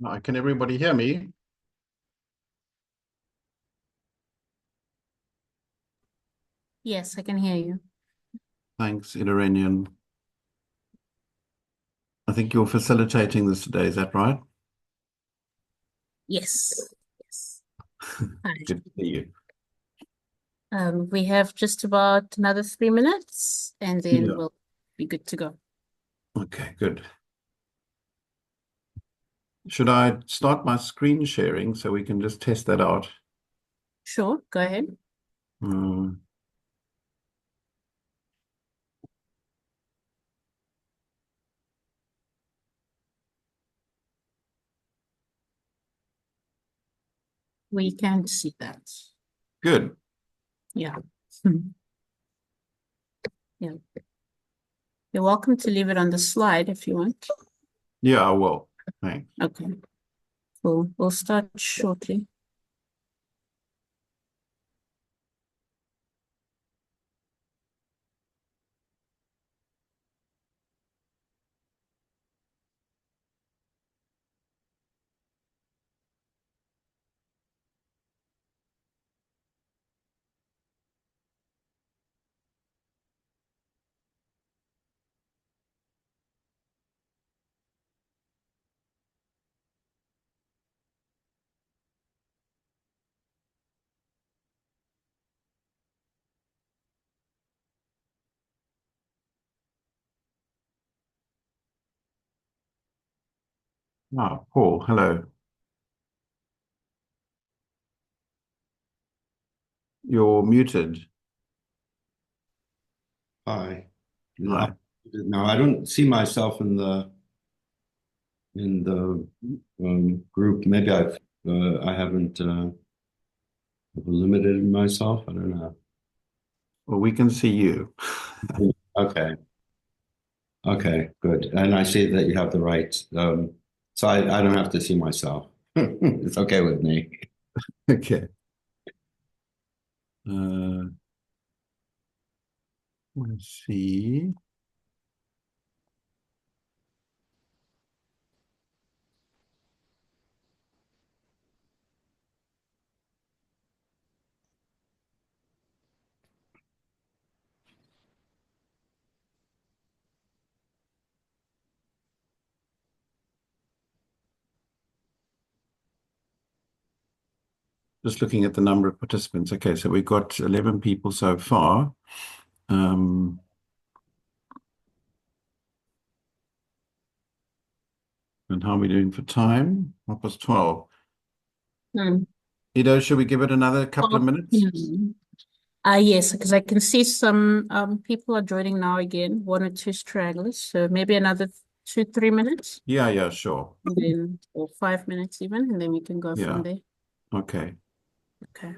Can everybody hear me? Yes, I can hear you. Thanks, Iranian. I think you're facilitating this today, is that right? Yes. Yes. Hi. Good to see you. We have just about another 3 minutes and then Yeah. we'll be good to go. Okay, good. Should I start my screen sharing so we can just test that out? Sure, go ahead. Hmm. We can see that. Good. Yeah. Yeah. You're welcome to leave it on the slide if you want. Yeah, I will. Thanks. Okay. We'll start shortly. Paul, hello. You're muted. Hi. Hi. Now I don't see myself in the group. Maybe I haven't limited myself. I don't know. Well, we can see you. Okay. Okay. Good. And I see that you have the right. So I don't have to see myself. It's okay with me. Okay. Uh, let's see. Just looking at the number of participants. Okay, so we've got 11 people so far. Um, and how are we doing for time? 12:30. Hmm. Ido, should we give it another couple of minutes? Yes, because I can see some people are joining now again, one or two stragglers. So maybe another 2, 3 minutes, Yeah, sure. and then or 5 minutes even, and then we can go from Yeah. there. Okay. Okay.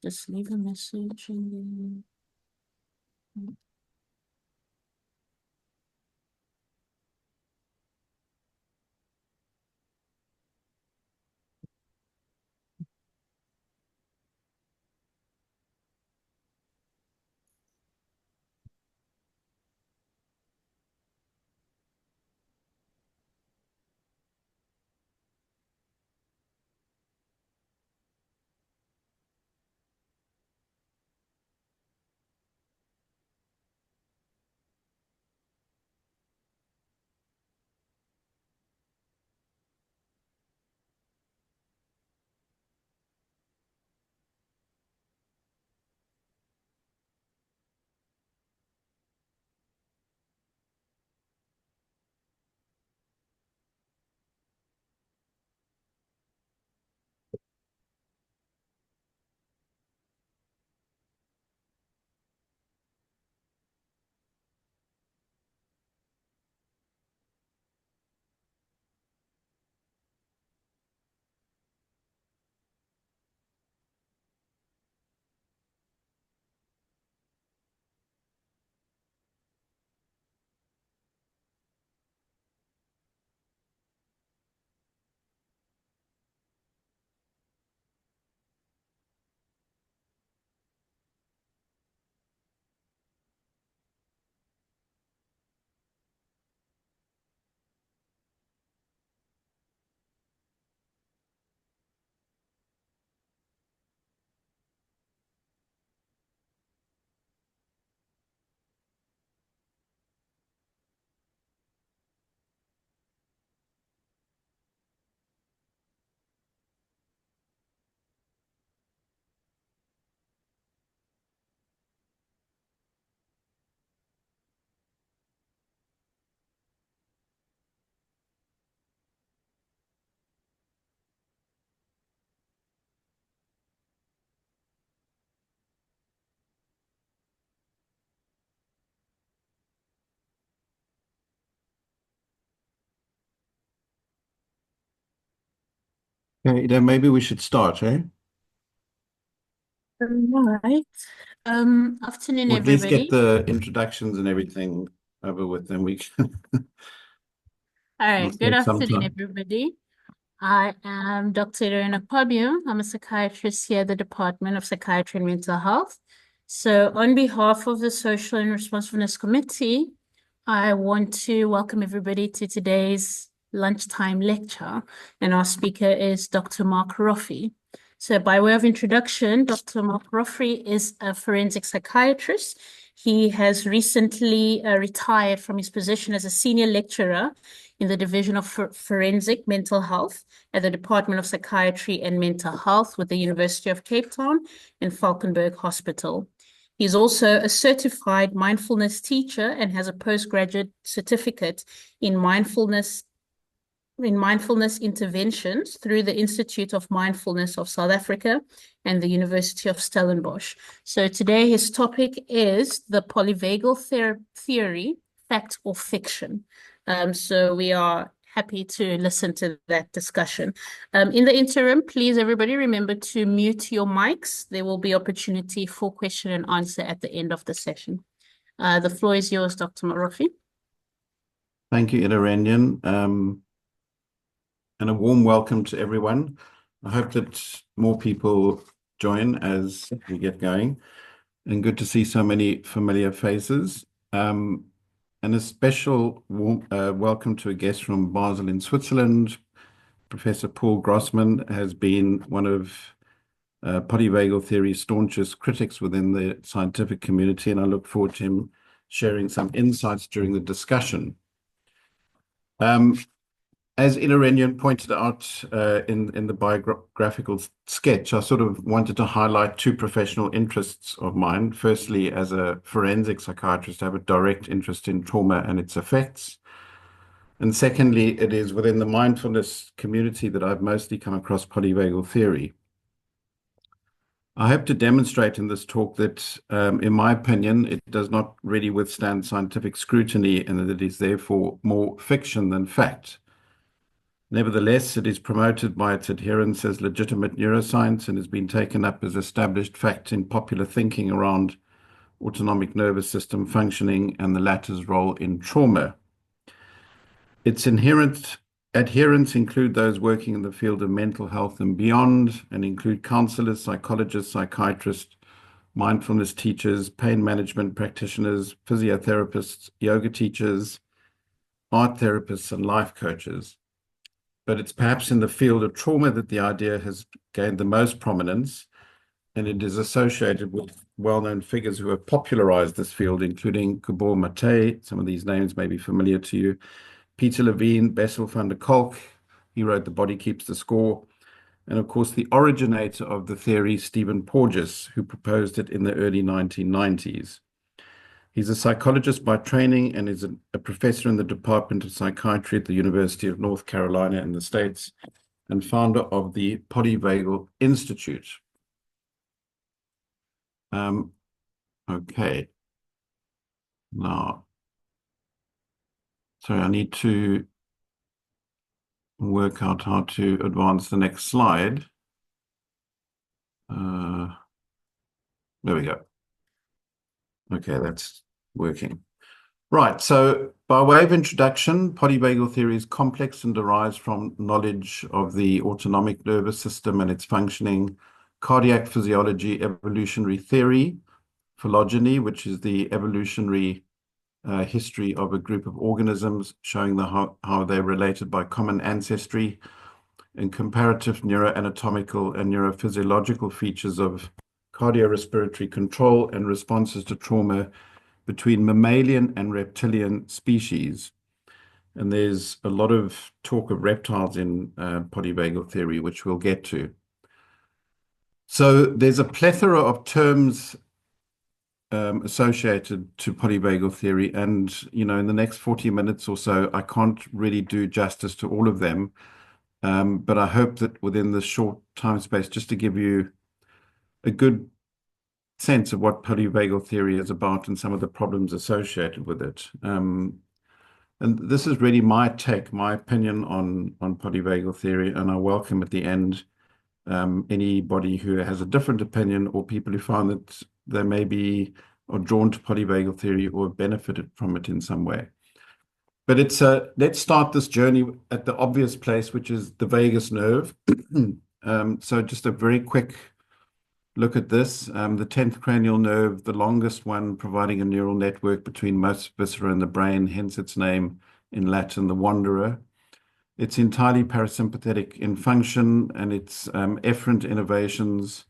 Just leave a message and then Okay, then maybe we should start, eh? Right. Afternoon, Or at least get everybody. the introductions and everything over with, then we can All we'll right. Good take some afternoon, time. everybody. I am Dr. Irena Pabio. I'm a psychiatrist here at the Department of Psychiatry and Mental Health. So, on behalf of the Social and Responsiveness Committee, I want to welcome everybody to today's lunchtime lecture. And our speaker is Dr. Marc Roffey. So, by way of introduction, Dr. Marc Roffey is a forensic psychiatrist. He has recently retired from his position as a senior lecturer in the Division of Forensic Mental Health at the Department of Psychiatry and Mental Health with the University of Cape Town and Valkenburg Hospital. He's also a certified mindfulness teacher and has a postgraduate certificate in mindfulness interventions through the Institute of Mindfulness of South Africa and the University of Stellenbosch. So today his topic is the polyvagal theory, fact or fiction. So we are happy to listen to that discussion. In the interim, please everybody remember to mute your mics. There will be opportunity for question and answer at the end of the session. The floor is yours, Dr. Roffey. Thank you, Ida. And a warm welcome to everyone. I hope that more people join as we get going. And good to see so many familiar faces. And a special warm, welcome to a guest from Basel in Switzerland. Professor Paul Grossman has been one of polyvagal theory's staunchest critics within the scientific community, and I look forward to him sharing some insights during the discussion. As Ilarenian pointed out in the biographical sketch, I sort of wanted to highlight two professional interests of mine. Firstly, as a forensic psychiatrist, I have a direct interest in trauma and its effects. And secondly, it is within the mindfulness community that I've mostly come across polyvagal theory. I hope to demonstrate in this talk that, in my opinion, it does not really withstand scientific scrutiny and that it is therefore more fiction than fact. Nevertheless, it is promoted by its adherents as legitimate neuroscience and has been taken up as established fact in popular thinking around autonomic nervous system functioning and the latter's role in trauma. Its inherent adherents include those working in the field of mental health and beyond, and include counselors, psychologists, psychiatrists, mindfulness teachers, pain management practitioners, physiotherapists, yoga teachers, art therapists, and life coaches. But it's perhaps in the field of trauma that the idea has gained the most prominence, and it is associated with well-known figures who have popularized this field, including Gabor Mate. Some of these names may be familiar to you. Peter Levine, Bessel van der Kolk, he wrote The Body Keeps the Score, and of course the originator of the theory, Stephen Porges, who proposed it in the early 1990s. He's a psychologist by training and is a professor in the Department of Psychiatry at the University of North Carolina in the States and founder of the Polyvagal Institute. Okay. Now, sorry, I need to work out how to advance the next slide. There we go. Okay, that's working. Right, so by way of introduction, polyvagal theory is complex and derives from knowledge of the autonomic nervous system and its functioning, cardiac physiology, evolutionary theory, phylogeny, which is the evolutionary history of a group of organisms, showing how they're related by common ancestry, and comparative neuroanatomical and neurophysiological features of cardiorespiratory control and responses to trauma between mammalian and reptilian species. And there's a lot of talk of reptiles in polyvagal theory, which we'll get to. So there's a plethora of terms associated to polyvagal theory. And, you know, in the next 40 minutes or so, I can't really do justice to all of them. But I hope that within this short time space, just to give you a good sense of what polyvagal theory is about and some of the problems associated with it. And this is really my take, my opinion on polyvagal theory, and I welcome at the end anybody who has a different opinion or people who find that they may be or drawn to polyvagal theory or benefited from it in some way. But let's start this journey at the obvious place, which is the vagus nerve. So just a very quick look at this. The 10th cranial nerve, the longest one, providing a neural network between most viscera and the brain, hence its name in Latin, the wanderer. It's entirely parasympathetic in function, and its efferent innervations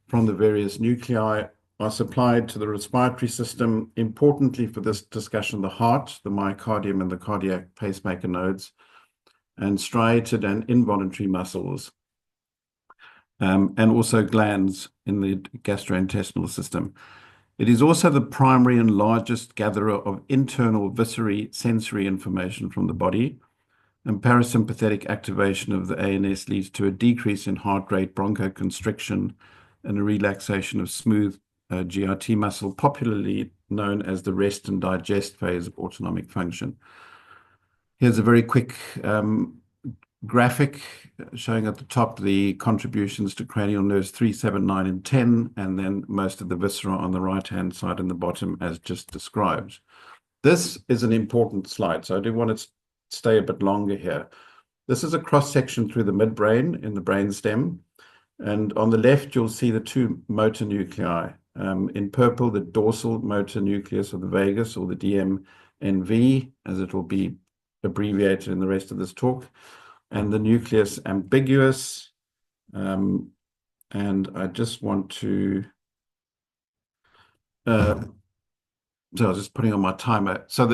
from the various nuclei are supplied to the respiratory system. Importantly for this discussion, the heart, the myocardium, and the cardiac pacemaker nodes, and striated and involuntary muscles, and also glands in the gastrointestinal system. It is also the primary and largest gatherer of internal visceral sensory information from the body, and parasympathetic activation of the ANS leads to a decrease in heart rate, bronchoconstriction, and a relaxation of smooth GRT muscle, popularly known as the rest and digest phase of autonomic function. Here's a very quick graphic showing at the top the contributions to cranial nerves 3, 7, 9, and 10, and then most of the viscera on the right-hand side and the bottom as just described. This is an important slide, so I do want to stay a bit longer here. This is a cross-section through the midbrain in the brainstem, and on the left you'll see the two motor nuclei. In purple, the dorsal motor nucleus of the vagus, or the DMNV, as it will be abbreviated in the rest of this talk, and the nucleus ambiguus. And I just want to, so I was just putting on my timer. So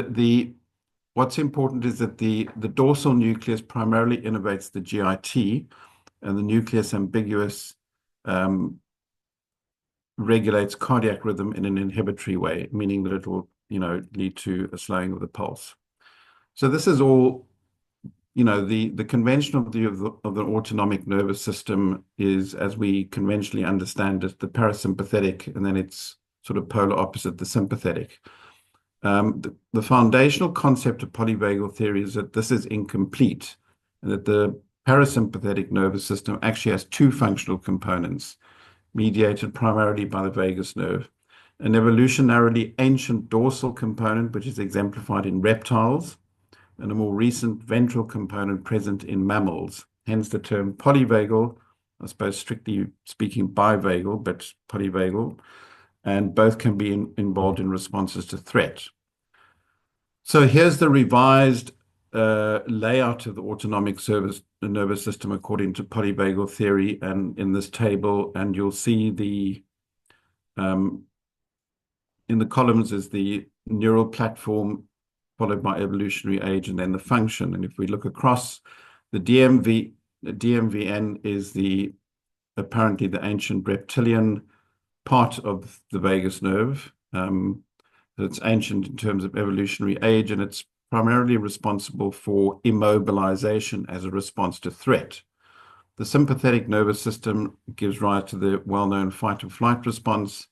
what's important is that the dorsal nucleus primarily innervates the GIT, and the nucleus ambiguus regulates cardiac rhythm in an inhibitory way, meaning that it will, lead to a slowing of the pulse. So this is all, the conventional view of the autonomic nervous system is, as we conventionally understand it, the parasympathetic, and then it's sort of polar opposite, the sympathetic. The foundational concept of polyvagal theory is that this is incomplete, and that the parasympathetic nervous system actually has two functional components, mediated primarily by the vagus nerve: an evolutionarily ancient dorsal component, which is exemplified in reptiles, and a more recent ventral component present in mammals. Hence the term polyvagal, I suppose strictly speaking bivagal, but polyvagal, and both can be involved in responses to threat. So here's the revised layout of the autonomic nervous system according to polyvagal theory, and in this table, and you'll see in the columns is the neural platform followed by evolutionary age and then the function. And if we look across, the DMVN is apparently the ancient reptilian part of the vagus nerve. It's ancient in terms of evolutionary age, and it's primarily responsible for immobilization as a response to threat. The sympathetic nervous system gives rise to the well-known fight or flight response,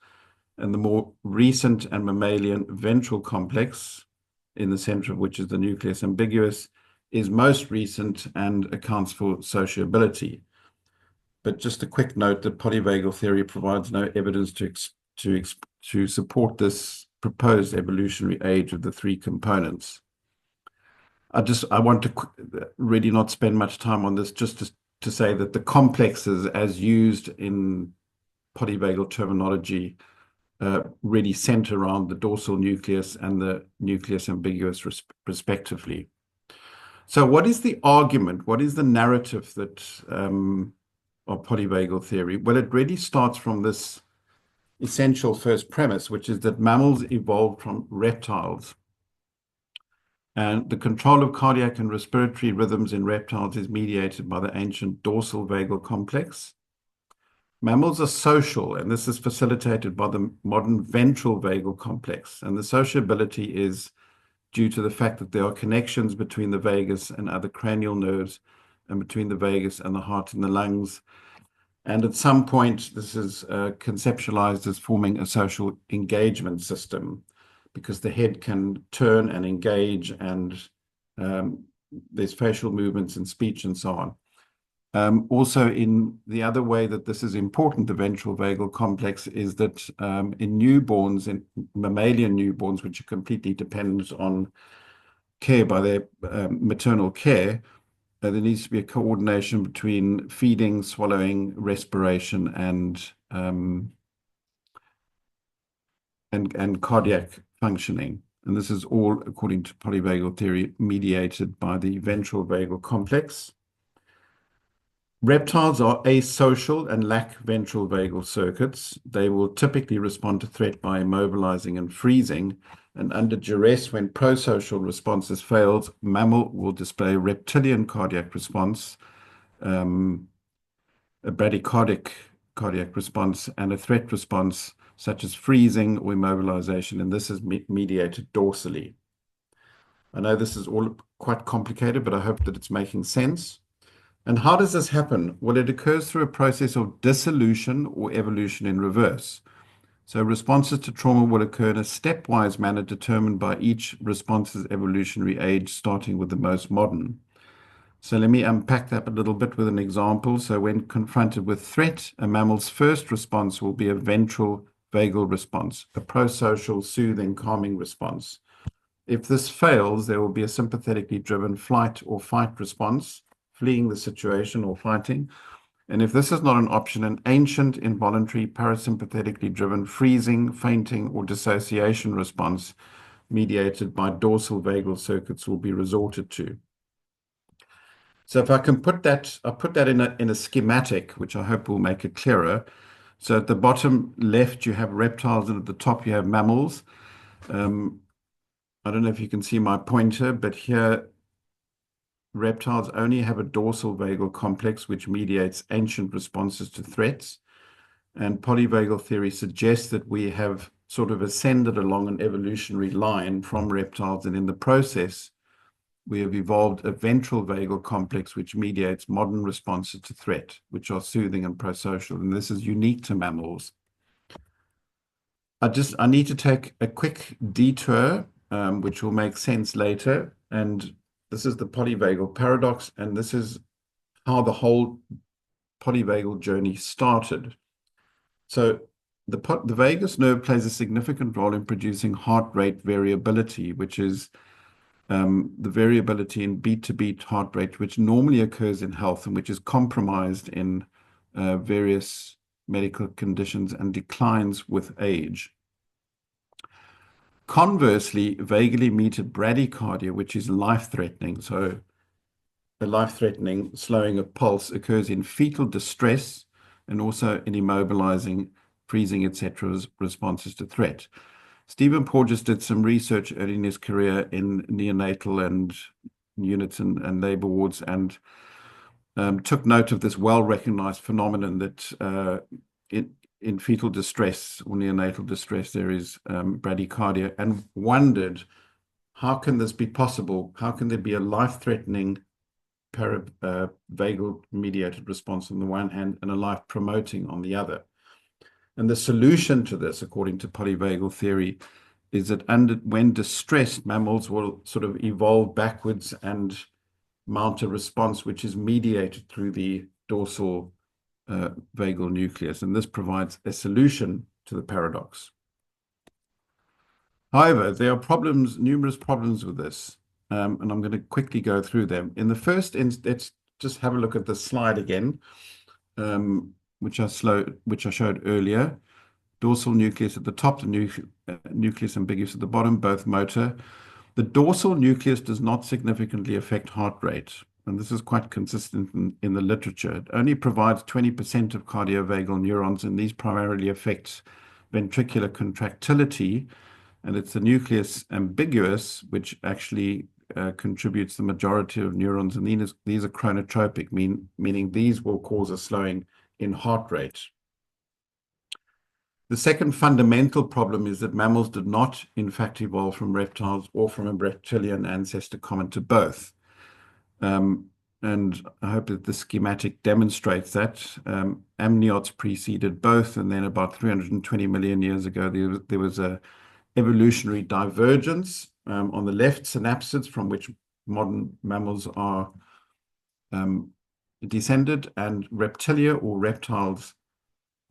and the more recent and mammalian ventral complex, in the center of which is the nucleus ambiguus, is most recent and accounts for sociability. But just a quick note that polyvagal theory provides no evidence to support this proposed evolutionary age of the three components. I want to really not spend much time on this, just to say that the complexes as used in polyvagal terminology really center around the dorsal nucleus and the nucleus ambiguus respectively. So what is the argument? What is the narrative that of polyvagal theory? Well, it really starts from this essential first premise, which is that mammals evolved from reptiles. And the control of cardiac and respiratory rhythms in reptiles is mediated by the ancient dorsal vagal complex. Mammals are social, and this is facilitated by the modern ventral vagal complex. And the sociability is due to the fact that there are connections between the vagus and other cranial nerves, and between the vagus and the heart and the lungs. And at some point, this is conceptualized as forming a social engagement system, because the head can turn and engage and There's facial movements and speech and so on. Also, in the other way that this is important, the ventral vagal complex, is that in newborns, in mammalian newborns, which are completely dependent on care by their maternal care, there needs to be a coordination between feeding, swallowing, respiration, and cardiac functioning. And this is all, according to polyvagal theory, mediated by the ventral vagal complex. Reptiles are asocial and lack ventral vagal circuits. They will typically respond to threat by immobilizing and freezing. And under duress, when prosocial responses fails, mammal will display reptilian cardiac response, a bradycardic cardiac response, and a threat response such as freezing or immobilization, and this is mediated dorsally. I know this is all quite complicated, but I hope that it's making sense. And how does this happen? Well, it occurs through a process of dissolution or evolution in reverse. So responses to trauma will occur in a stepwise manner determined by each response's evolutionary age, starting with the most modern. So let me unpack that a little bit with an example. So when confronted with threat, a mammal's first response will be a ventral vagal response, a prosocial, soothing, calming response. If this fails, there will be a sympathetically driven flight or fight response, fleeing the situation or fighting. And if this is not an option, an ancient, involuntary, parasympathetically driven freezing, fainting, or dissociation response mediated by dorsal vagal circuits will be resorted to. So if I can put that, I'll put that in a schematic, which I hope will make it clearer. So at the bottom left, you have reptiles, and at the top, you have mammals. I don't know if you can see my pointer, but here, reptiles only have a dorsal vagal complex, which mediates ancient responses to threats. And polyvagal theory suggests that we have sort of ascended along an evolutionary line from reptiles, and in the process, we have evolved a ventral vagal complex which mediates modern responses to threat, which are soothing and prosocial. And this is unique to mammals. I need to take a quick detour, which will make sense later. And this is the polyvagal paradox, and this is how the whole polyvagal journey started. So the vagus nerve plays a significant role in producing heart rate variability, which is the variability in beat-to-beat heart rate, which normally occurs in health and which is compromised in various medical conditions and declines with age. Conversely, vagally metered bradycardia, which is life-threatening, so a life-threatening slowing of pulse occurs in fetal distress and also in immobilizing, freezing, etc. responses to threat. Stephen Porges did some research early in his career in neonatal and units and labor wards, and took note of this well-recognized phenomenon that in fetal distress or neonatal distress, there is bradycardia, and wondered, how can this be possible? How can there be a life-threatening vagal mediated response on the one hand and a life-promoting on the other? And the solution to this, according to polyvagal theory, is that when distressed, mammals will sort of evolve backwards and mount a response which is mediated through the dorsal vagal nucleus. And this provides a solution to the paradox. However, there are numerous problems with this, and I'm going to quickly go through them. In the first instance, let's just have a look at the slide again, which I showed earlier. Dorsal nucleus at the top, the nucleus ambiguous at the bottom, both motor. The dorsal nucleus does not significantly affect heart rate, and this is quite consistent in the literature. It only provides 20% of cardiovagal neurons, and these primarily affect ventricular contractility, and it's the nucleus ambiguous which actually contributes the majority of neurons, and these are chronotropic, meaning these will cause a slowing in heart rate. The second fundamental problem is that mammals did not, in fact, evolve from reptiles or from a reptilian ancestor common to both. And I hope that the schematic demonstrates that. Amniotes preceded both, and then about 320 million years ago, there was a evolutionary divergence. On the left, synapsids, from which modern mammals are descended, and reptilia or reptiles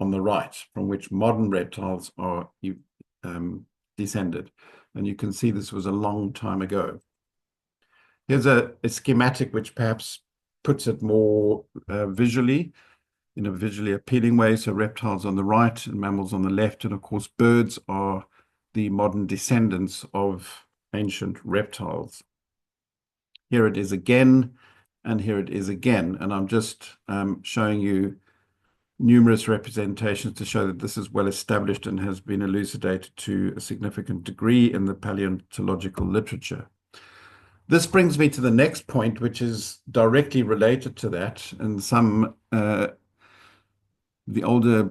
on the right, from which modern reptiles are descended. And you can see this was a long time ago. Here's a schematic which perhaps puts it more visually, in a visually appealing way. So reptiles on the right and mammals on the left. And of course, birds are the modern descendants of ancient reptiles. Here it is again, and here it is again. And I'm just showing you numerous representations to show that this is well established and has been elucidated to a significant degree in the paleontological literature. This brings me to the next point, which is directly related to that, and some the older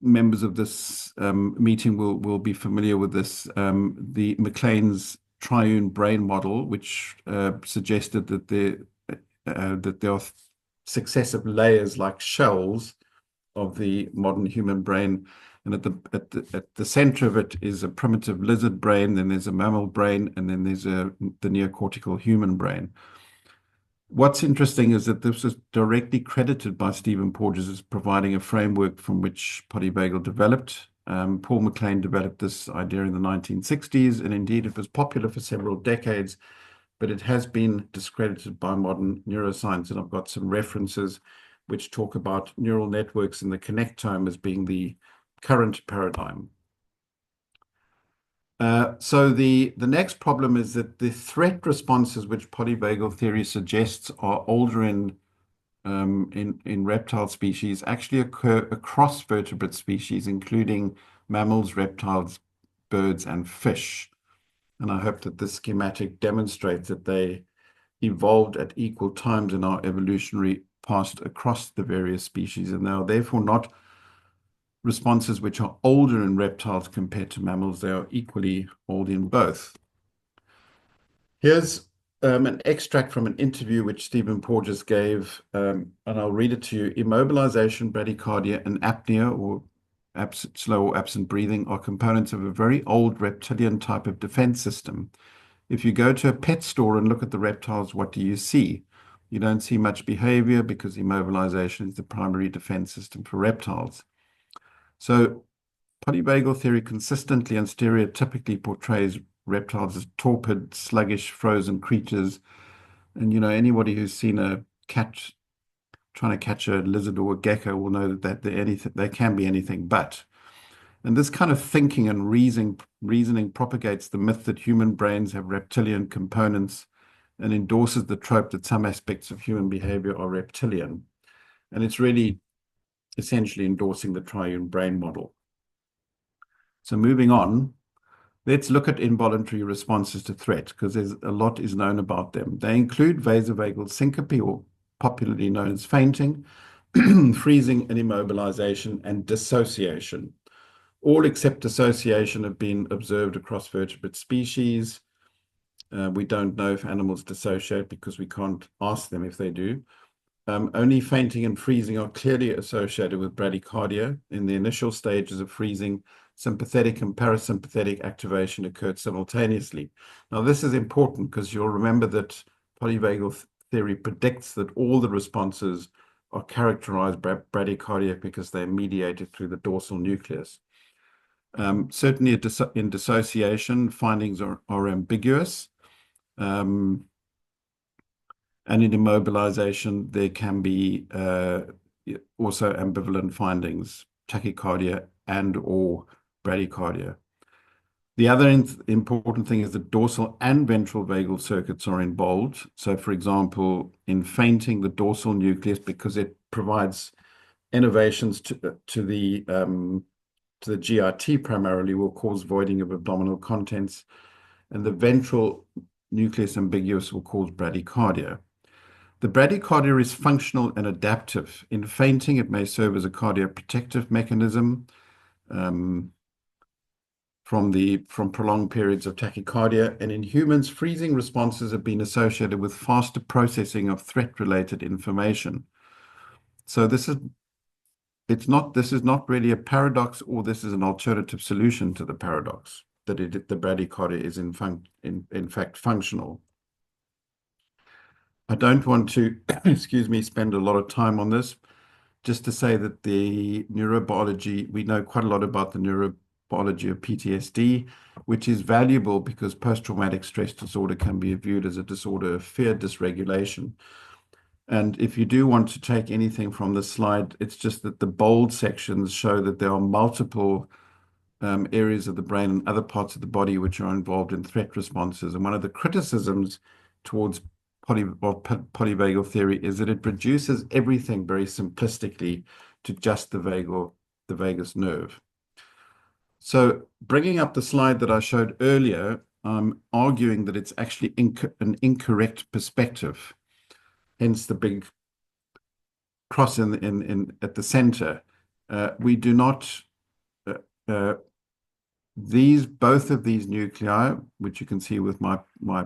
members of this meeting will be familiar with this, the MacLean's triune brain model, which suggested that there are successive layers like shells of the modern human brain, and at the center of it is a primitive lizard brain, then there's a mammal brain, and then there's the neocortical human brain. What's interesting is that this was directly credited by Stephen Porges as providing a framework from which polyvagal developed. Paul MacLean developed this idea in the 1960s, and indeed it was popular for several decades, but it has been discredited by modern neuroscience, and I've got some references which talk about neural networks in the connectome as being the current paradigm. So the next problem is that the threat responses which polyvagal theory suggests are older in reptile species actually occur across vertebrate species, including mammals, reptiles, birds, and fish. And I hope that this schematic demonstrates that they evolved at equal times in our evolutionary past across the various species, and they are therefore not responses which are older in reptiles compared to mammals. They are equally old in both. Here's an extract from an interview which Stephen Porges gave, and I'll read it to you. Immobilization, bradycardia, and apnea, or slow or absent breathing, are components of a very old reptilian type of defense system. If you go to a pet store and look at the reptiles, what do you see? You don't see much behavior because immobilization is the primary defense system for reptiles. So polyvagal theory consistently and stereotypically portrays reptiles as torpid, sluggish, frozen creatures. And, you know, anybody who's seen a cat trying to catch a lizard or a gecko will know that they can be anything but. And this kind of thinking and reasoning propagates the myth that human brains have reptilian components and endorses the trope that some aspects of human behavior are reptilian. And it's really essentially endorsing the triune brain model. So moving on, let's look at involuntary responses to threat, because there's a lot is known about them. They include vasovagal syncope, or popularly known as fainting, freezing and immobilization, and dissociation. All except dissociation have been observed across vertebrate species. We don't know if animals dissociate because we can't ask them if they do. Only fainting and freezing are clearly associated with bradycardia. In the initial stages of freezing, sympathetic and parasympathetic activation occurred simultaneously. Now, this is important because you'll remember that polyvagal theory predicts that all the responses are characterized by bradycardia because they're mediated through the dorsal nucleus. Certainly in dissociation, findings are ambiguous. And in immobilization, there can be also ambivalent findings, tachycardia and or bradycardia. The other important thing is that dorsal and ventral vagal circuits are involved. So, for example, in fainting, the dorsal nucleus, because it provides innervations to the GRT primarily, will cause voiding of abdominal contents, and the ventral nucleus ambiguus will cause bradycardia. The bradycardia is functional and adaptive. In fainting, it may serve as a cardioprotective mechanism from prolonged periods of tachycardia. And in humans, freezing responses have been associated with faster processing of threat-related information. So this is not really a paradox, or this is an alternative solution to the paradox that the bradycardia is in fact functional. I don't want to, excuse me, spend a lot of time on this. Just to say that the neurobiology, we know quite a lot about the neurobiology of PTSD, which is valuable because post-traumatic stress disorder can be viewed as a disorder of fear dysregulation. And if you do want to take anything from this slide, it's just that the bold sections show that there are multiple areas of the brain and other parts of the body which are involved in threat responses. And one of the criticisms towards polyvagal theory is that it reduces everything very simplistically to just the vagus nerve. So bringing up the slide that I showed earlier, I'm arguing that it's actually an incorrect perspective, hence the big cross at the center. We do not both of these nuclei, which you can see with my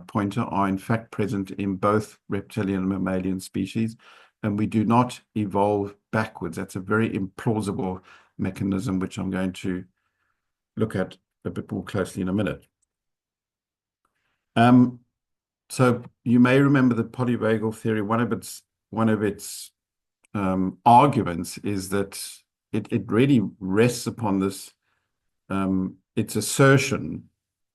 pointer, are in fact present in both reptilian and mammalian species, and we do not evolve backwards. That's a very implausible mechanism, which I'm going to look at a bit more closely in a minute. So you may remember that polyvagal theory, one of its arguments is that it really rests upon this its assertion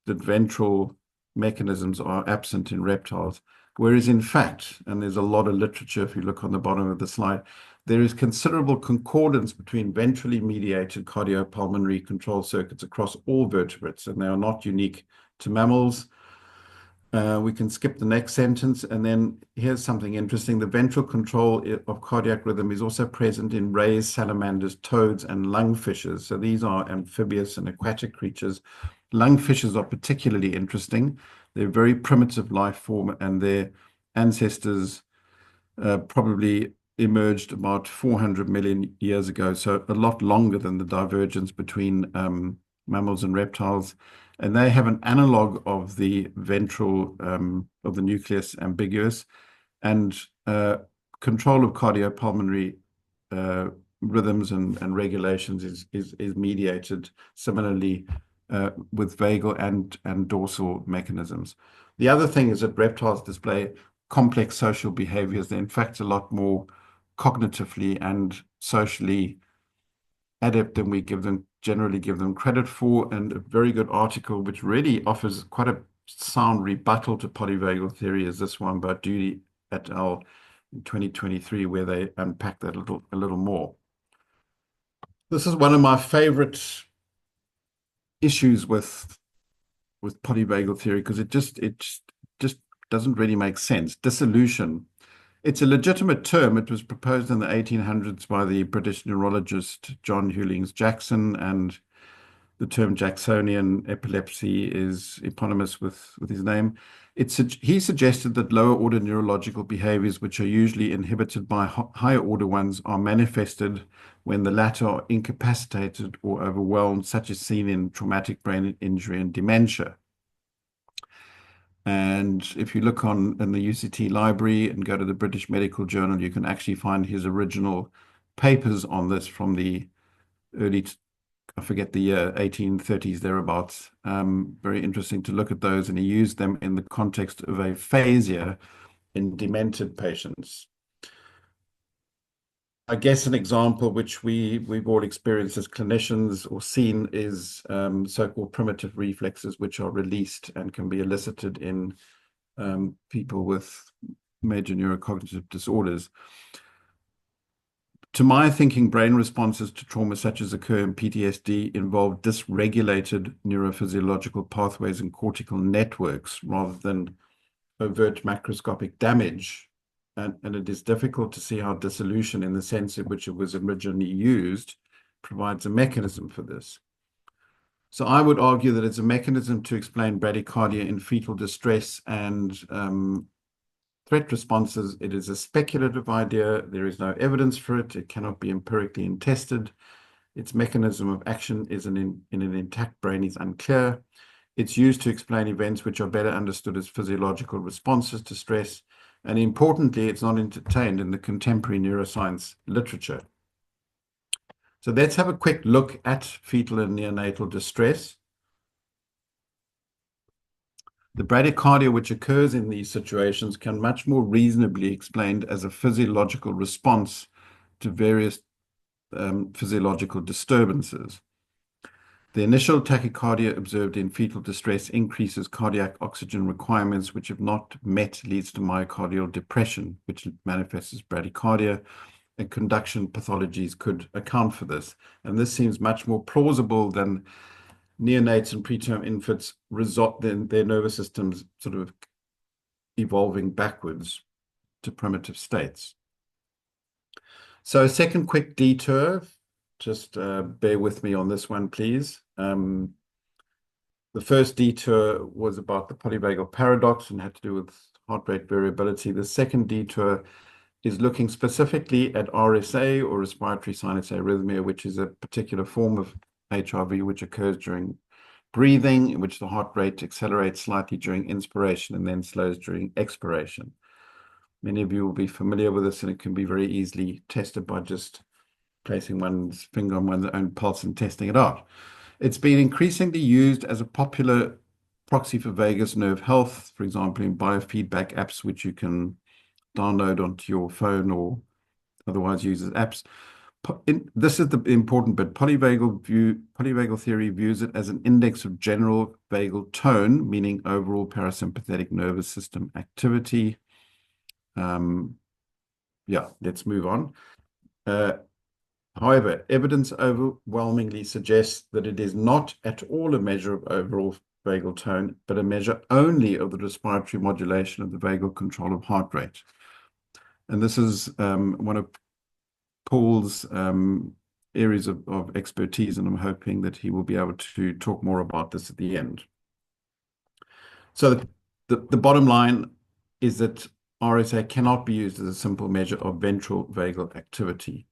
that ventral mechanisms are absent in reptiles, whereas in fact, and there's a lot of literature if you look on the bottom of the slide, there is considerable concordance between ventrally mediated cardiopulmonary control circuits across all vertebrates, and they are not unique to mammals. We can skip the next sentence, and then here's something interesting. The ventral control of cardiac rhythm is also present in rays, salamanders, toads, and lungfishes. So these are amphibious and aquatic creatures. Lungfishes are particularly interesting. They're a very primitive life form, and their ancestors probably emerged about 400 million years ago, so a lot longer than the divergence between mammals and reptiles. And they have an analog of the ventral, of the nucleus ambiguous, and control of cardiopulmonary rhythms and regulations is mediated similarly with vagal and dorsal mechanisms. The other thing is that reptiles display complex social behaviors. They're in fact a lot more cognitively and socially adept than we generally give them credit for. And a very good article which really offers quite a sound rebuttal to polyvagal theory is this one by Doody et al. In 2023, where they unpack that a little more. This is one of my favorite issues with polyvagal theory, because it just doesn't really make sense. Dissolution. It's a legitimate term. It was proposed in the 1800s by the British neurologist John Hewlings Jackson, and the term Jacksonian epilepsy is eponymous with his name. He suggested that lower order neurological behaviors, which are usually inhibited by higher order ones, are manifested when the latter are incapacitated or overwhelmed, such as seen in traumatic brain injury and dementia. And if you look in the UCT library and go to the British Medical Journal, you can actually find his original papers on this from the early, I forget the year, 1830s, thereabouts. Very interesting to look at those, and he used them in the context of aphasia in demented patients. I guess an example which we've all experienced as clinicians or seen is so-called primitive reflexes, which are released and can be elicited in people with major neurocognitive disorders. To my thinking, brain responses to trauma such as occur in PTSD involve dysregulated neurophysiological pathways and cortical networks rather than overt macroscopic damage. And it is difficult to see how dissolution, in the sense in which it was originally used, provides a mechanism for this. So I would argue that it's a mechanism to explain bradycardia in fetal distress and threat responses. It is a speculative idea. There is no evidence for it. It cannot be empirically tested. Its mechanism of action in an intact brain is unclear. It's used to explain events which are better understood as physiological responses to stress. And importantly, it's not entertained in the contemporary neuroscience literature. So let's have a quick look at fetal and neonatal distress. The bradycardia which occurs in these situations can much more reasonably be explained as a physiological response to various physiological disturbances. The initial tachycardia observed in fetal distress increases cardiac oxygen requirements, which, if not met, leads to myocardial depression, which manifests as bradycardia, and conduction pathologies could account for this. And this seems much more plausible than neonates and preterm infants result in their nervous systems sort of evolving backwards to primitive states. So a second quick detour, just bear with me on this one, please. The first detour was about the polyvagal paradox and had to do with heart rate variability. The second detour is looking specifically at RSA, or respiratory sinus arrhythmia, which is a particular form of HRV which occurs during breathing, in which the heart rate accelerates slightly during inspiration and then slows during expiration. Many of you will be familiar with this, and it can be very easily tested by just placing one's finger on one's own pulse and testing it out. It's been increasingly used as a popular proxy for vagus nerve health, for example, in biofeedback apps, which you can download onto your phone or otherwise use as apps. This is the important bit. Polyvagal theory views it as an index of general vagal tone, meaning overall parasympathetic nervous system activity. Yeah, let's move on. However, evidence overwhelmingly suggests that it is not at all a measure of overall vagal tone, but a measure only of the respiratory modulation of the vagal control of heart rate. And this is one of Paul's areas of expertise, and I'm hoping that he will be able to talk more about this at the end. So the bottom line is that RSA cannot be used as a simple measure of ventral vagal activity.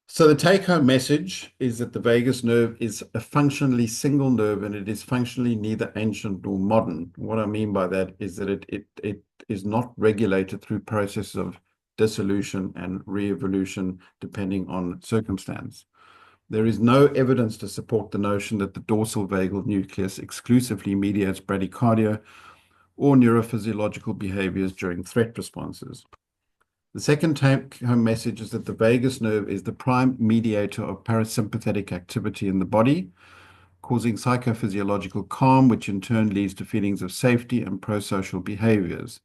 So the take-home message is that the vagus nerve is a functionally single nerve, and it is functionally neither ancient nor modern. What I mean by that is that it is not regulated through processes of dissolution and re-evolution depending on circumstance. There is no evidence to support the notion that the dorsal vagal nucleus exclusively mediates bradycardia or neurophysiological behaviors during threat responses. The second take-home message is that the vagus nerve is the prime mediator of parasympathetic activity in the body, causing psychophysiological calm, which in turn leads to feelings of safety and pro-social behaviors.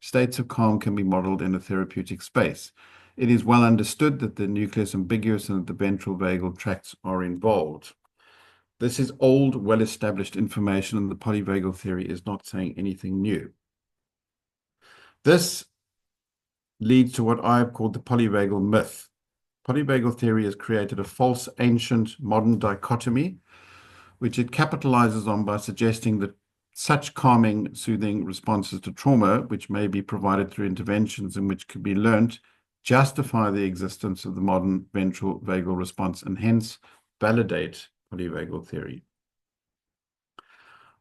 States of calm can be modeled in a therapeutic space. It is well understood that the nucleus ambiguous and that the ventral vagal tracts are involved. This is old, well-established information, and the polyvagal theory is not saying anything new. This leads to what I have called the polyvagal myth. Polyvagal theory has created a false ancient modern dichotomy, which it capitalizes on by suggesting that such calming, soothing responses to trauma, which may be provided through interventions and which can be learnt, justify the existence of the modern ventral vagal response and hence validate polyvagal theory.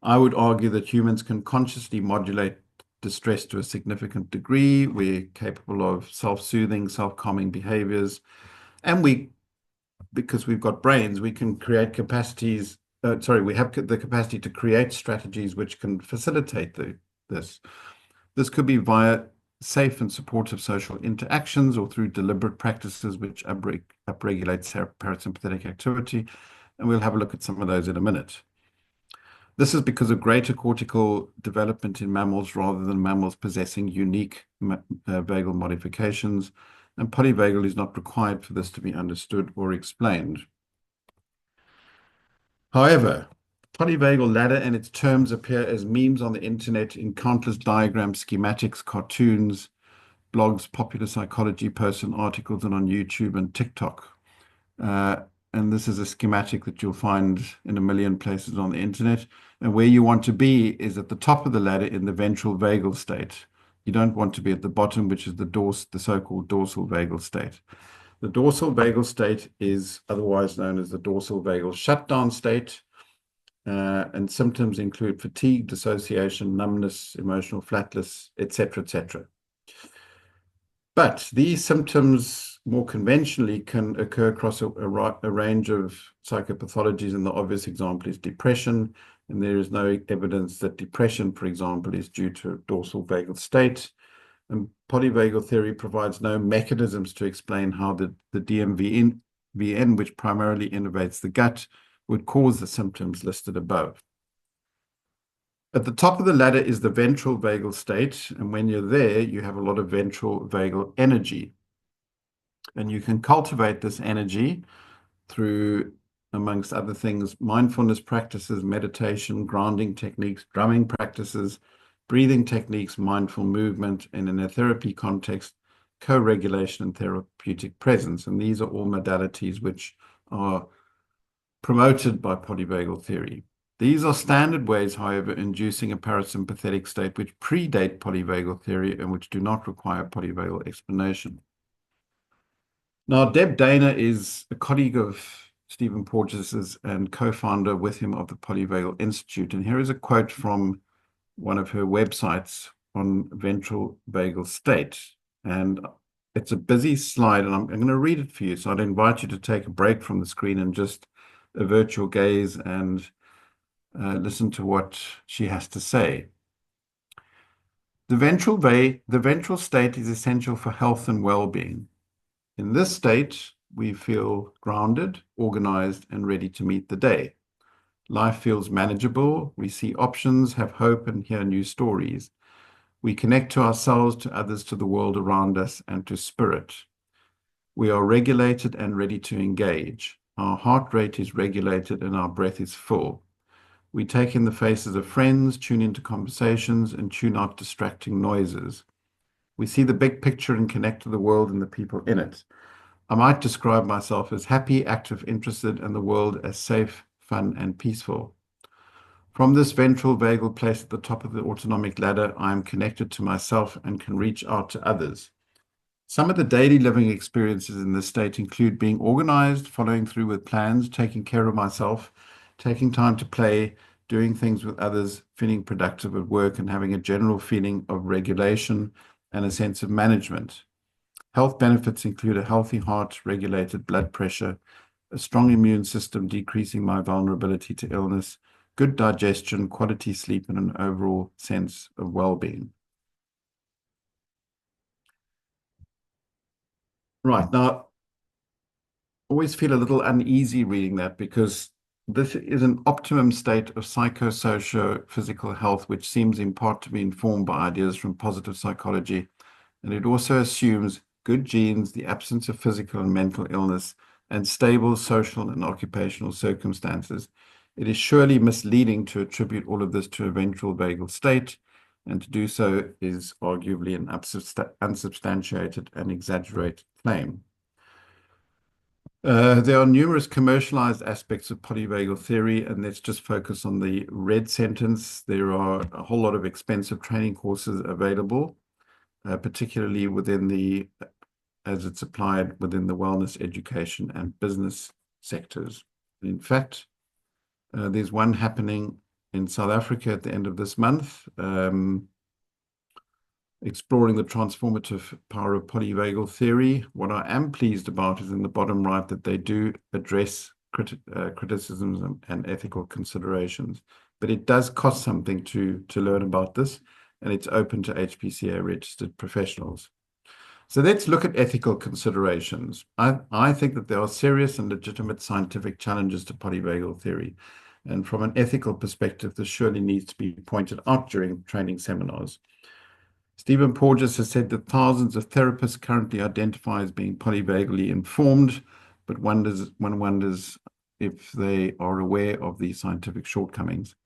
I would argue that humans can consciously modulate distress to a significant degree. We're capable of self-soothing, self-calming behaviors, and because we've got brains, we can create capacities. We have the capacity to create strategies which can facilitate this. This could be via safe and supportive social interactions or through deliberate practices which upregulate parasympathetic activity, and we'll have a look at some of those in a minute. This is because of greater cortical development in mammals rather than mammals possessing unique vagal modifications, and polyvagal is not required for this to be understood or explained. However, polyvagal ladder and its terms appear as memes on the internet in countless diagrams, schematics, cartoons, blogs, popular psychology posts and articles, and on YouTube and TikTok. And this is a schematic that you'll find in a million places on the internet. And where you want to be is at the top of the ladder in the ventral vagal state. You don't want to be at the bottom, which is the so-called dorsal vagal state. The dorsal vagal state is otherwise known as the dorsal vagal shutdown state. And symptoms include fatigue, dissociation, numbness, emotional flatness, etc., etc. But these symptoms, more conventionally, can occur across a range of psychopathologies, and the obvious example is depression. and there is no evidence that depression, for example, is due to a dorsal vagal state. And polyvagal theory provides no mechanisms to explain how the DMVN, which primarily innervates the gut, would cause the symptoms listed above. At the top of the ladder is the ventral vagal state, and when you're there, you have a lot of ventral vagal energy. And you can cultivate this energy through, amongst other things, mindfulness practices, meditation, grounding techniques, drumming practices, breathing techniques, mindful movement, and in a therapy context, co-regulation and therapeutic presence. And these are all modalities which are promoted by polyvagal theory. These are standard ways, however, inducing a parasympathetic state which predate polyvagal theory and which do not require polyvagal explanation. Now, Deb Dana is a colleague of Stephen Porges's and co-founder with him of the Polyvagal Institute. And here is a quote from one of her websites on ventral vagal state. And it's a busy slide, and I'm going to read it for you. So I'd invite you to take a break from the screen and just avert your gaze and listen to what she has to say. The ventral state is essential for health and well-being. In this state, we feel grounded, organized, and ready to meet the day. Life feels manageable. We see options, have hope, and hear new stories. We connect to ourselves, to others, to the world around us, and to spirit. We are regulated and ready to engage. Our heart rate is regulated and our breath is full. We take in the faces of friends, tune into conversations, and tune out distracting noises. We see the big picture and connect to the world and the people in it. I might describe myself as happy, active, interested, and the world as safe, fun, and peaceful. From this ventral vagal place at the top of the autonomic ladder, I am connected to myself and can reach out to others. Some of the daily living experiences in this state include being organized, following through with plans, taking care of myself, taking time to play, doing things with others, feeling productive at work, and having a general feeling of regulation and a sense of management. Health benefits include a healthy heart, regulated blood pressure, a strong immune system, decreasing my vulnerability to illness, good digestion, quality sleep, and an overall sense of well-being. Right, now, always feel a little uneasy reading that because this is an optimum state of psychosocial-physical health, which seems in part to be informed by ideas from positive psychology. And it also assumes good genes, the absence of physical and mental illness, and stable social and occupational circumstances. It is surely misleading to attribute all of this to a ventral vagal state, and to do so is arguably an unsubstantiated and exaggerated claim. There are numerous commercialized aspects of polyvagal theory, and let's just focus on the red sentence. There are a whole lot of expensive training courses available, particularly within the, as it's applied within the wellness, education, and business sectors. In fact, there's one happening in South Africa at the end of this month, exploring the transformative power of polyvagal theory. What I am pleased about is in the bottom right that they do address criticisms and ethical considerations. But it does cost something to learn about this, and it's open to HPCA registered professionals. So let's look at ethical considerations. I think that there are serious and legitimate scientific challenges to polyvagal theory. And from an ethical perspective, this surely needs to be pointed out during training seminars. Stephen Porges has said that thousands of therapists currently identify as being polyvagally informed, but one wonders if they are aware of these scientific shortcomings.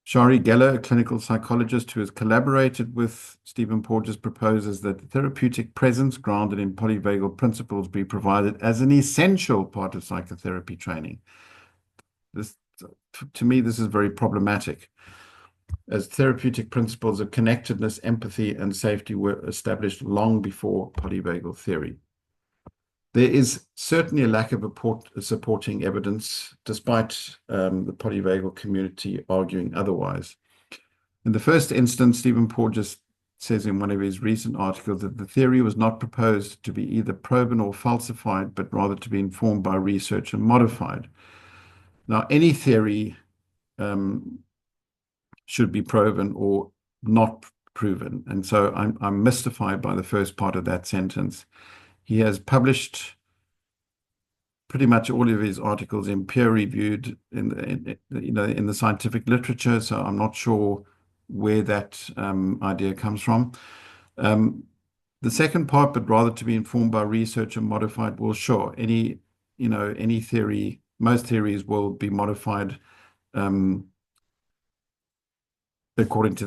Shari Geller, a clinical psychologist who has collaborated with Stephen Porges, proposes that the therapeutic presence grounded in polyvagal principles be provided as an essential part of psychotherapy training. This, to me, this is very problematic, as therapeutic principles of connectedness, empathy, and safety were established long before polyvagal theory. There is certainly a lack of supporting evidence, despite the polyvagal community arguing otherwise. In the first instance, Stephen Porges says in one of his recent articles that the theory was not proposed to be either proven or falsified, but rather to be informed by research and modified. Now, any theory should be proven or not proven. And so I'm mystified by the first part of that sentence. He has published pretty much all of his articles in peer-reviewed in the scientific literature. So I'm not sure where that idea comes from. The second part, but rather to be informed by research and modified, well, sure, any theory, most theories will be modified according to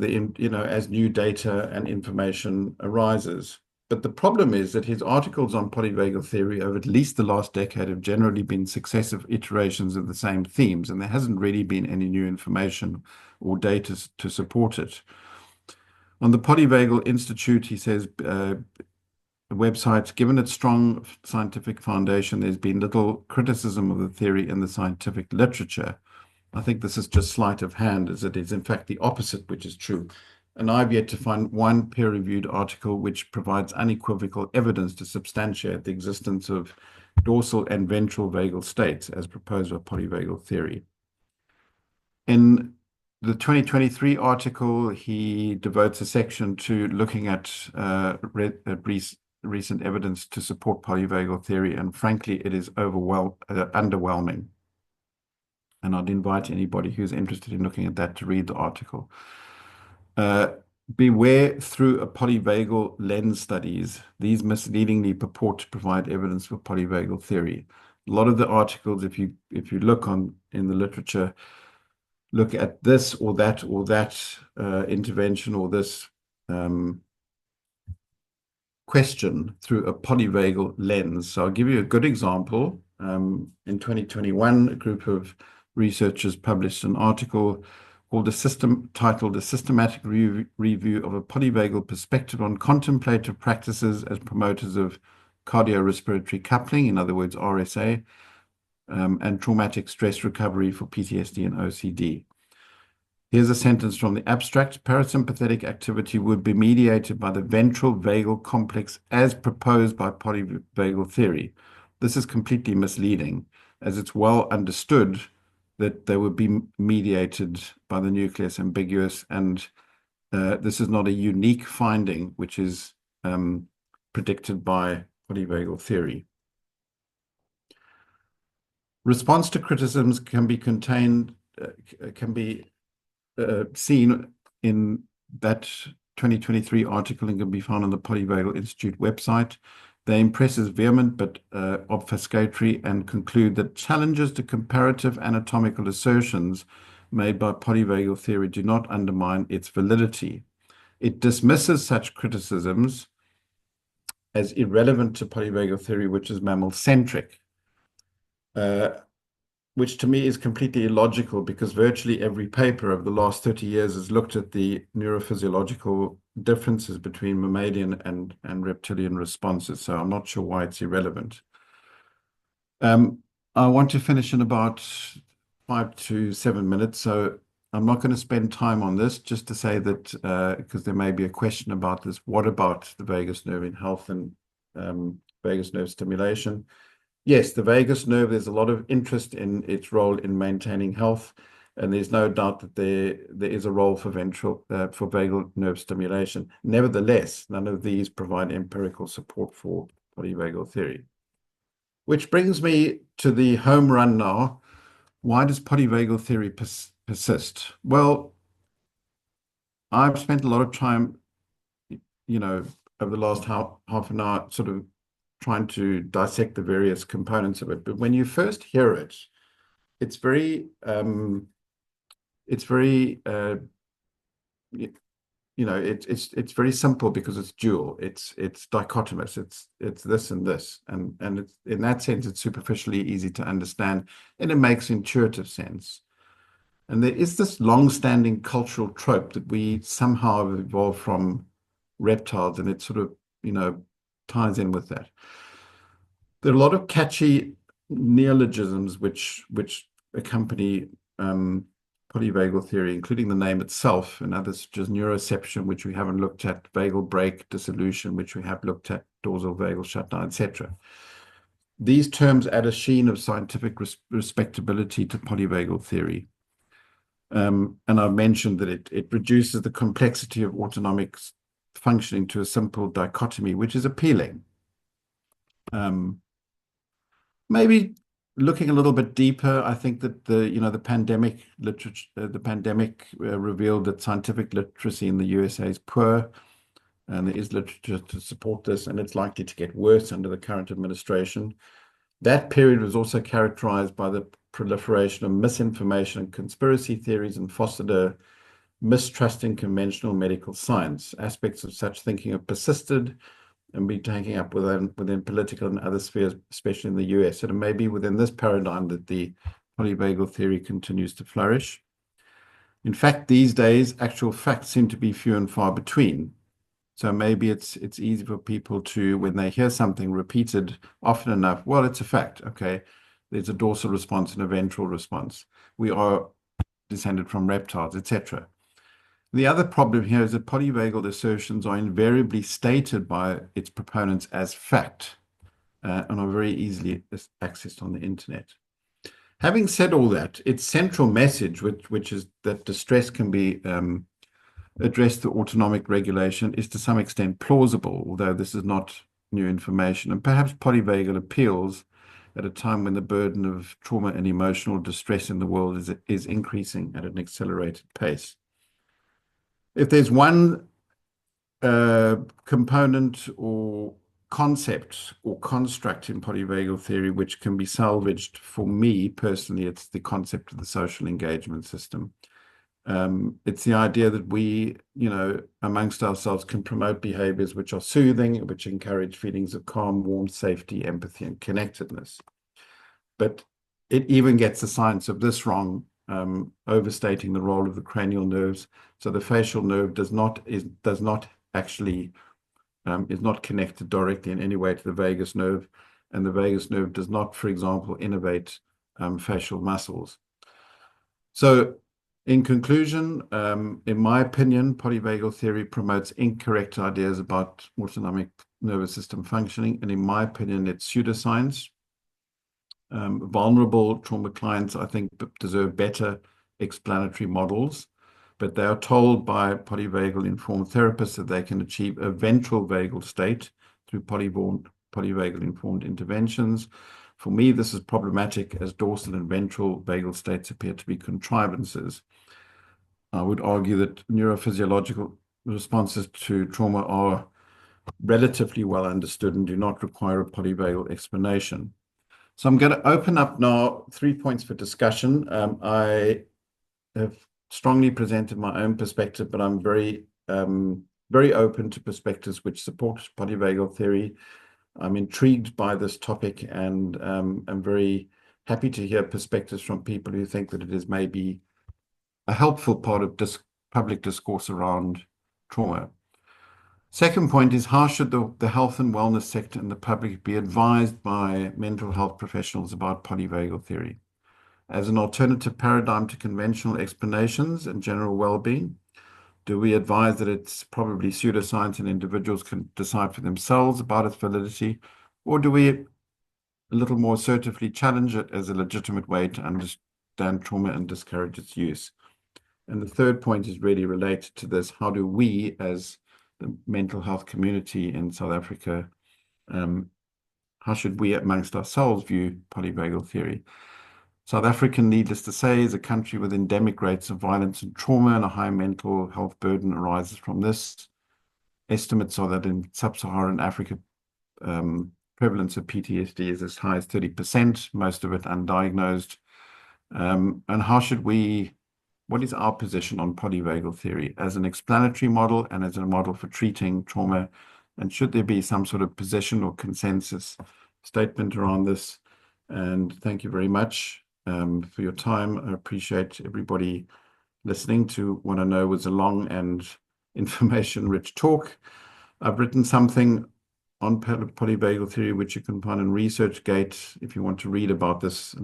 as new data and information arises. But the problem is that his articles on polyvagal theory over at least the last decade have generally been successive iterations of the same themes, and there hasn't really been any new information or data to support it. On the Polyvagal Institute, he says, a website, given its strong scientific foundation, there's been little criticism of the theory in the scientific literature. I think this is just sleight of hand, as it is in fact the opposite, which is true. And I've yet to find one peer-reviewed article which provides unequivocal evidence to substantiate the existence of dorsal and ventral vagal states as proposed by polyvagal theory. In the 2023 article, he devotes a section to looking at recent evidence to support polyvagal theory, and frankly, it is underwhelming. And I'd invite anybody who's interested in looking at that to read the article. Beware through a polyvagal lens studies. These misleadingly purport to provide evidence for polyvagal theory. A lot of the articles, if you look in the literature, look at this or that intervention or this question through a polyvagal lens. So I'll give you a good example. In 2021, a group of researchers published an article titled A Systematic Review of a Polyvagal Perspective on Contemplative Practices as Promoters of Cardiorespiratory Coupling, in other words, RSA, and Traumatic Stress Recovery for PTSD and OCD. Here's a sentence from the abstract. Parasympathetic activity would be mediated by the ventral vagal complex as proposed by polyvagal theory. This is completely misleading, as it's well understood that they would be mediated by the nucleus ambiguous, and this is not a unique finding which is predicted by polyvagal theory. Response to criticisms can be seen in that 2023 article and can be found on the Polyvagal Institute website. They impress as vehement but obfuscatory and conclude that challenges to comparative anatomical assertions made by polyvagal theory do not undermine its validity. It dismisses such criticisms as irrelevant to polyvagal theory, which is mammal-centric, which to me is completely illogical, because virtually every paper over the last 30 years has looked at the neurophysiological differences between mammalian and reptilian responses. So I'm not sure why it's irrelevant. I want to finish in about 5 to 7 minutes. So I'm not going to spend time on this, just to say that, because there may be a question about this, what about the vagus nerve in health and vagus nerve stimulation? Yes, the vagus nerve, there's a lot of interest in its role in maintaining health, and there's no doubt that there is a role for vagal nerve stimulation. Nevertheless, none of these provide empirical support for polyvagal theory. Which brings me to the home run now. Why does polyvagal theory persist? Well, I've spent a lot of time, over the last half an hour, sort of trying to dissect the various components of it. But when you first hear it, it's very it's very simple, because it's dual. It's dichotomous. It's this and this, and it's, in that sense, it's superficially easy to understand, and it makes intuitive sense. And there is this long-standing cultural trope that we somehow have evolved from reptiles, and it sort of ties in with that. There are a lot of catchy neologisms which accompany polyvagal theory, including the name itself, and others such as neuroception, which we haven't looked at, vagal break, dissolution, which we have looked at, dorsal vagal shutdown, etc. These terms add a sheen of scientific respectability to polyvagal theory. And I've mentioned that it reduces the complexity of autonomic functioning to a simple dichotomy, which is appealing. Maybe looking a little bit deeper, I think that the pandemic literature, revealed that scientific literacy in the USA is poor, and there is literature to support this, and it's likely to get worse under the current administration. That period was also characterized by the proliferation of misinformation and conspiracy theories, and fostered a mistrust in conventional medical science. Aspects of such thinking have persisted and be taking up within political and other spheres, especially in the US. And it may be within this paradigm that the polyvagal theory continues to flourish. In fact, these days, actual facts seem to be few and far between. So maybe it's easy for people to, when they hear something repeated often enough, well, it's a fact, okay? There's a dorsal response and a ventral response. We are descended from reptiles, etc. The other problem here is that polyvagal assertions are invariably stated by its proponents as fact, and are very easily accessed on the internet. Having said all that, its central message, which is that distress can be addressed through autonomic regulation, is to some extent plausible, although this is not new information. And perhaps polyvagal appeals at a time when the burden of trauma and emotional distress in the world is increasing at an accelerated pace. If there's one component or concept or construct in polyvagal theory which can be salvaged, for me personally, it's the concept of the social engagement system. It's the idea that we, amongst ourselves, can promote behaviors which are soothing, which encourage feelings of calm, warmth, safety, empathy, and connectedness. But it even gets the science of this wrong, overstating the role of the cranial nerves. So the facial nerve is not connected directly in any way to the vagus nerve, and the vagus nerve does not, for example, innervate facial muscles. So in conclusion, in my opinion, polyvagal theory promotes incorrect ideas about autonomic nervous system functioning, and in my opinion, it's pseudoscience. Vulnerable trauma clients, I think, deserve better explanatory models, but they are told by polyvagal informed therapists that they can achieve a ventral vagal state through polyvagal informed interventions. For me, this is problematic, as dorsal and ventral vagal states appear to be contrivances. I would argue that neurophysiological responses to trauma are relatively well understood and do not require a polyvagal explanation. So I'm going to open up now 3 points for discussion. I have strongly presented my own perspective, but I'm very open to perspectives which support polyvagal theory. I'm intrigued by this topic, and I'm very happy to hear perspectives from people who think that it is maybe a helpful part of public discourse around trauma. Second point is, how should the health and wellness sector and the public be advised by mental health professionals about polyvagal theory? As an alternative paradigm to conventional explanations and general well-being, do we advise that it's probably pseudoscience and individuals can decide for themselves about its validity, or do we a little more assertively challenge it as a legitimate way to understand trauma and discourage its use? And the third point is really related to this: how do we, as the mental health community in South Africa, how should we amongst ourselves view polyvagal theory? South Africa, needless to say, is a country with endemic rates of violence and trauma, and a high mental health burden arises from this. Estimates are that in sub-Saharan Africa, prevalence of PTSD is as high as 30%, most of it undiagnosed. And what is our position on polyvagal theory as an explanatory model and as a model for treating trauma? And should there be some sort of position or consensus statement around this? And thank you very much for your time. I appreciate everybody listening to what I know was a long and information-rich talk. I've written something on polyvagal theory, which you can find in ResearchGate if you want to read about this,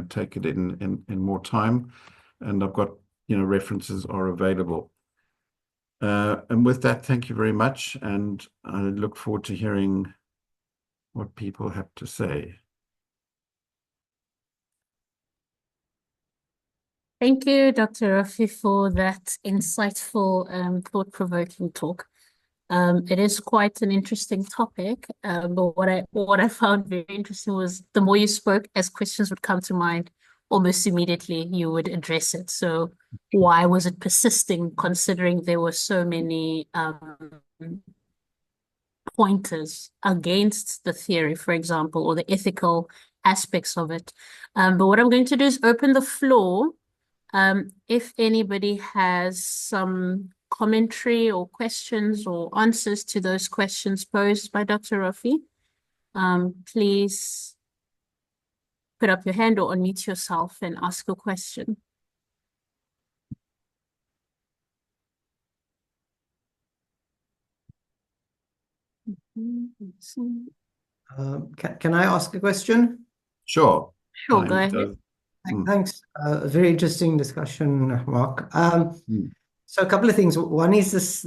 take it in more time. And I've got, references are available. And with that, thank you very much. And I look forward to hearing what people have to say. Thank you, Dr. Roffey, for that insightful, thought-provoking talk. It is quite an interesting topic, but what I found very interesting was the more you spoke, as questions would come to mind, almost immediately you would address it. So why was it persisting, considering there were so many pointers against the theory, for example, or the ethical aspects of it. But what I'm going to do is open the floor. If anybody has some commentary or questions or answers to those questions posed by Dr. Roffey, please put up your hand or unmute yourself and ask a question. Can I ask a question? Sure. Sure, go ahead. Thanks. Very interesting discussion, Mark. So a couple of things. One is this